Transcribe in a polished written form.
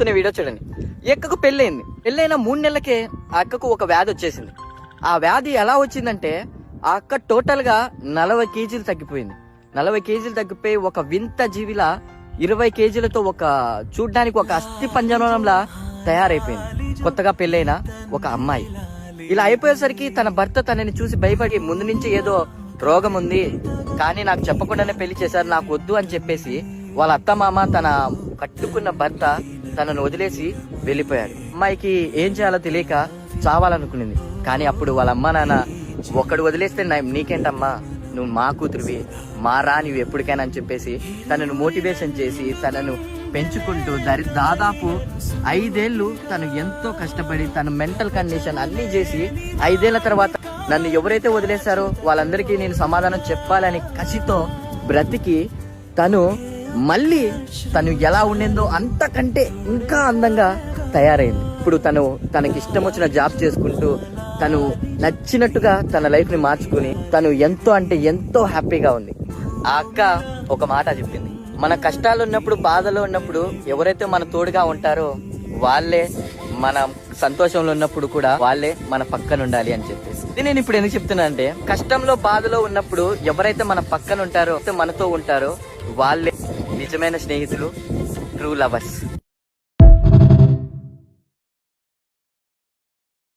చెప్తున్న వీడియో చూడండి. ఈ అక్కకు పెళ్ళైంది. పెళ్ళైన 3 నెలలకే ఆ అక్కకు ఒక వ్యాధి వచ్చేసింది. ఆ వ్యాధి ఎలా వచ్చిందంటే ఆ అక్క టోటల్ గా 40 కేజీలు తగ్గిపోయింది. 40 కేజీలు తగ్గిపోయి ఒక వింత జీవిలా 20 కేజీలతో ఒక చూడ్డానికి ఒక అస్థి పంజరంలా తయారైపోయింది. కొత్తగా పెళ్ళైన ఒక అమ్మాయి ఇలా అయిపోయేసరికి తన భర్త తనని చూసి భయపడి ముందు నుంచి ఏదో రోగం ఉంది కానీ నాకు చెప్పకుండానే పెళ్లి చేశారు, నాకు వద్దు అని చెప్పేసి వాళ్ళ అత్తమామ తన కట్టుకున్న భర్త తనను వదిలేసి వెళ్ళిపోయాడు. అమ్మాయికి ఏం చేయాలో తెలియక చావాలనుకునింది. కానీ అప్పుడు వాళ్ళ అమ్మ నాన్న ఒక్కడు వదిలేస్తే నీకేంటమ్మా, నువ్వు మా కూతురువి, మా రానివి ఎప్పటికైనా అని చెప్పేసి తనను మోటివేషన్ చేసి తనను పెంచుకుంటూ దాదాపు 5 ఏళ్ళు తను ఎంతో కష్టపడి తన మెంటల్ కండిషన్ అన్ని చేసి 5 ఏళ్ల తర్వాత నన్ను ఎవరైతే వదిలేశారో వాళ్ళందరికీ నేను సమాధానం చెప్పాలని కసితో బ్రతికి తను మళ్ళీ తను ఎలా ఉండిందో అంతకంటే ఇంకా అందంగా తయారైంది. ఇప్పుడు తనకి ఇష్టం వచ్చిన జాబ్ చేసుకుంటూ తను నచ్చినట్టుగా తన లైఫ్ ని మార్చుకుని తను ఎంతో అంటే ఎంతో హ్యాపీగా ఉంది. ఆ అక్క ఒక మాట చెప్పింది, మన కష్టాలు ఉన్నప్పుడు బాధలో ఉన్నప్పుడు ఎవరైతే మన తోడుగా ఉంటారో వాళ్ళే మన సంతోషంలో ఉన్నప్పుడు కూడా వాళ్ళే మన పక్కన ఉండాలి అని చెప్పేసి. ఇది నేను ఇప్పుడు ఎందుకు చెప్తున్నా అంటే కష్టంలో బాధలో ఉన్నప్పుడు ఎవరైతే మన పక్కన ఉంటారో మనతో ఉంటారో వాళ్ళే నిజమైన స్నేహితులు, ట్రూ లవర్స్.